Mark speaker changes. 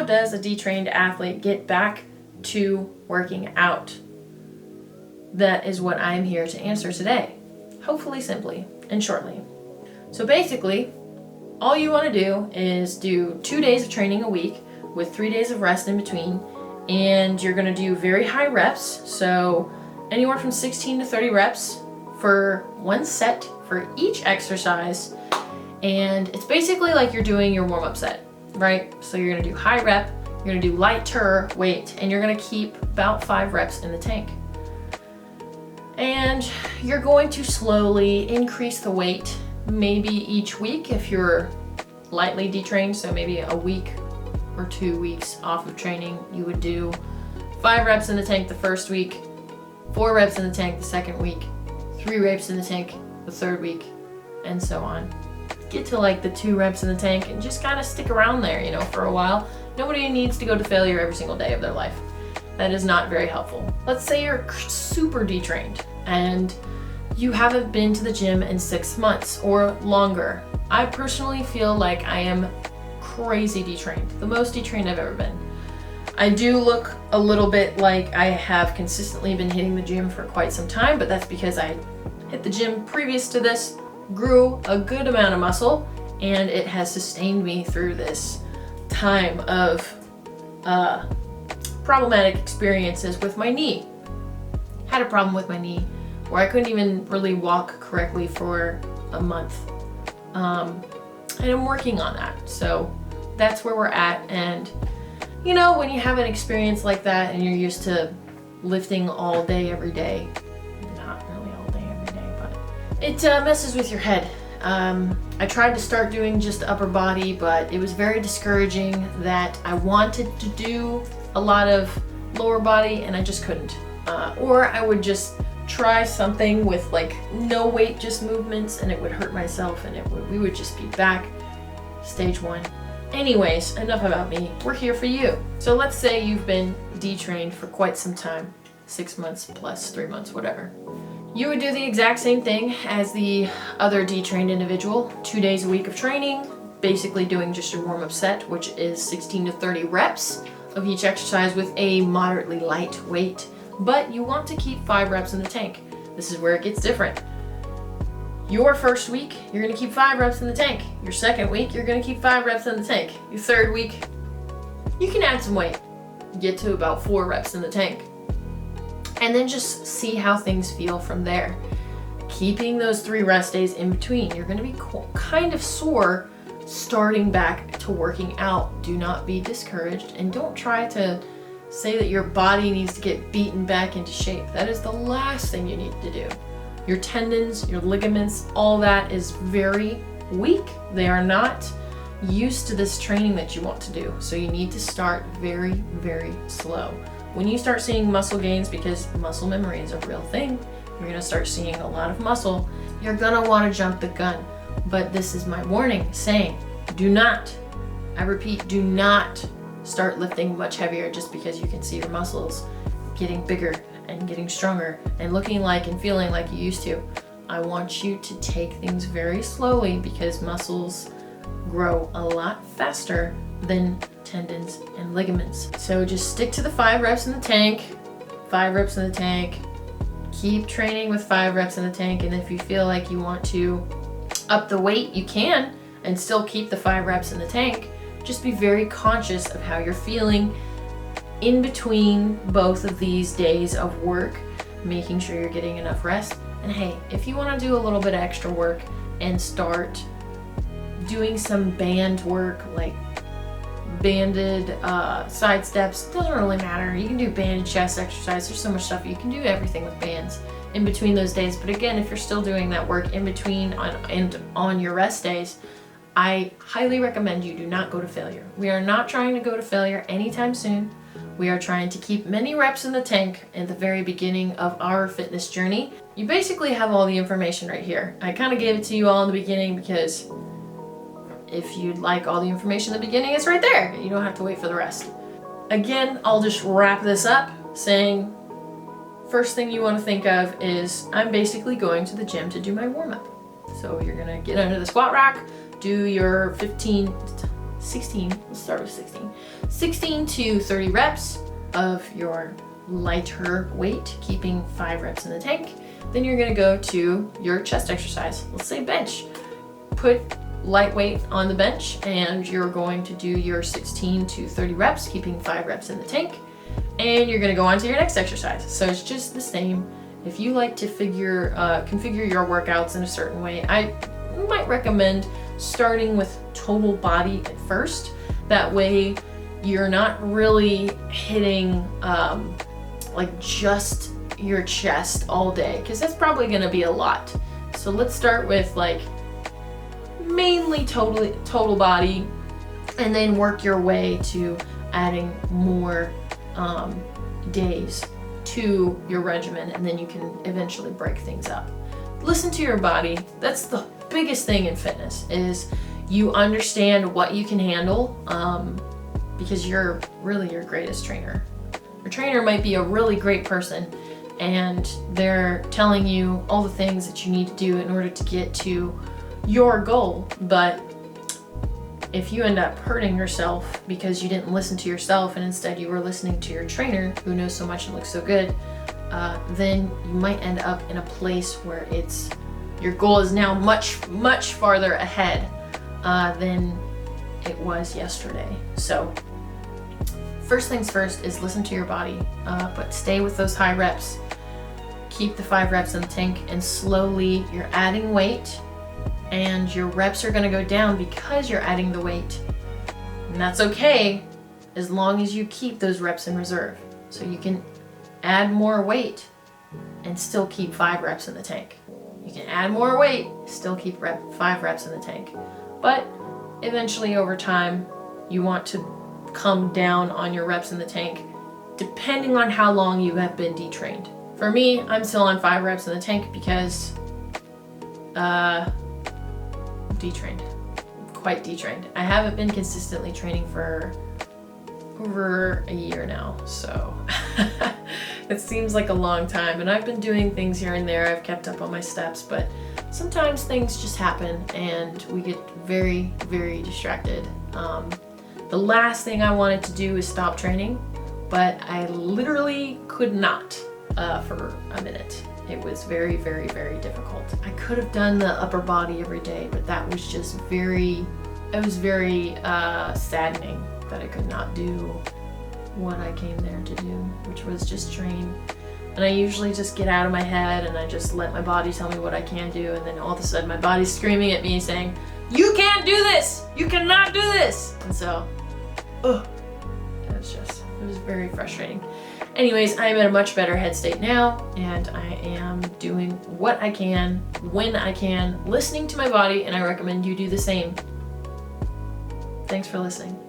Speaker 1: how does a detrained athlete get back to working out? That is what I am here to answer today. Hopefully simply and shortly. So basically, all you want to do is do 2 days of training a week with 3 days of rest in between, and you're going to do very high reps, so anywhere from 16 to 30 reps for one set for each exercise, and it's basically like you're doing your warm-up set, right? So you're going to do high rep, you're going to do lighter weight, and you're going to keep about 5 reps in the tank. And you're going to slowly increase the weight, maybe each week if you're lightly detrained, so maybe a week or 2 weeks off of training, you would do 5 reps in the tank the first week, 4 reps in the tank the second week, 3 reps in the tank the third week, and so on. Get to like the 2 reps in the tank and just kind of stick around there, you know, for a while. Nobody needs to go to failure every single day of their life. That is not very helpful. Let's say you're super detrained and you haven't been to the gym in 6 months or longer. I personally feel like I am crazy detrained, the most detrained I've ever been. I do look a little bit like I have consistently been hitting the gym for quite some time, but that's because I hit the gym previous to this, grew a good amount of muscle, and it has sustained me through this time of problematic experiences with my knee. Had a problem with my knee where I couldn't even really walk correctly for a month. And I'm working on that. So that's where we're at. And you know, when you have an experience like that and you're used to lifting all day, every day, not really all day, every day, but it messes with your head. I tried to start doing just upper body, but it was very discouraging that I wanted to do a lot of lower body and I just couldn't. Or I would just try something with like no weight, just movements, and it would hurt myself and we would just be back stage 1. Anyways, enough about me. We're here for you. So let's say you've been detrained for quite some time, 6 months plus 3 months, whatever. You would do the exact same thing as the other detrained individual, 2 days a week of training, basically doing just your warm-up set, which is 16 to 30 reps of each exercise with a moderately light weight. But you want to keep 5 reps in the tank. This is where it gets different. Your first week, you're gonna keep 5 reps in the tank. Your second week, you're gonna keep 5 reps in the tank. Your third week, you can add some weight. Get to about 4 reps in the tank. And then just see how things feel from there. Keeping those 3 rest days in between. You're gonna be kind of sore starting back to working out. Do not be discouraged and don't try to say that your body needs to get beaten back into shape. That is the last thing you need to do. Your tendons, your ligaments, all that is very weak. They are not used to this training that you want to do. So you need to start very, very slow. When you start seeing muscle gains, because muscle memory is a real thing, you're gonna start seeing a lot of muscle, you're gonna wanna jump the gun. But this is my warning saying, do not, I repeat, do not start lifting much heavier just because you can see your muscles getting bigger and getting stronger and looking like and feeling like you used to. I want you to take things very slowly because muscles grow a lot faster than tendons and ligaments. So just stick to the 5 reps in the tank, 5 reps in the tank, keep training with 5 reps in the tank, and if you feel like you want to up the weight, you can, and still keep the 5 reps in the tank. Just be very conscious of how you're feeling in between both of these days of work, making sure you're getting enough rest. And hey, if you want to do a little bit of extra work and start doing some band work, like banded side steps, doesn't really matter. You can do banded chest exercise. There's so much stuff. You can do everything with bands in between those days. But again, if you're still doing that work in between on your rest days, I highly recommend you do not go to failure. We are not trying to go to failure anytime soon. We are trying to keep many reps in the tank at the very beginning of our fitness journey. You basically have all the information right here. I kind of gave it to you all in the beginning because if you'd like all the information in the beginning, it's right there. You don't have to wait for the rest. Again, I'll just wrap this up saying, first thing you want to think of is I'm basically going to the gym to do my warm-up. So you're gonna get under the squat rack, do your 15 16, let's start with 16 to 30 reps of your lighter weight, keeping 5 reps in the tank. Then you're gonna go to your chest exercise. Let's say bench. Put light weight on the bench and you're going to do your 16 to 30 reps, keeping 5 reps in the tank. And you're gonna go on to your next exercise. So it's just the same. If you like to configure your workouts in a certain way, I might recommend starting with total body at first. That way you're not really hitting like just your chest all day, because that's probably going to be a lot. So let's start with like mainly total body, and then work your way to adding more days to your regimen, and then you can eventually break things up. Listen to your body. That's the biggest thing in fitness, is you understand what you can handle, because you're really your greatest trainer. Your trainer might be a really great person and they're telling you all the things that you need to do in order to get to your goal, but if you end up hurting yourself because you didn't listen to yourself and instead you were listening to your trainer who knows so much and looks so good, then you might end up in a place where your goal is now much farther ahead than it was yesterday. So first things first is listen to your body, but stay with those high reps. Keep the 5 reps in the tank, and slowly you're adding weight and your reps are going to go down because you're adding the weight. And that's okay as long as you keep those reps in reserve. So you can add more weight and still keep 5 reps in the tank. You can add more weight, still keep 5 reps in the tank. But eventually over time, you want to come down on your reps in the tank depending on how long you have been detrained. For me, I'm still on 5 reps in the tank because detrained, quite detrained. I haven't been consistently training for over a year now, so it seems like a long time, and I've been doing things here and there. I've kept up on my steps, but sometimes things just happen and we get very, very distracted. The last thing I wanted to do is stop training, but I literally could not for a minute. It was very, very, very difficult. I could have done the upper body every day, but that was just very saddening that I could not do what I came there to do, which was just train. And I usually just get out of my head and I just let my body tell me what I can do, and then all of a sudden my body's screaming at me saying, "You can't do this! You cannot do this!" And so, it was very frustrating. Anyways, I'm in a much better head state now, and I am doing what I can, when I can, listening to my body, and I recommend you do the same. Thanks for listening.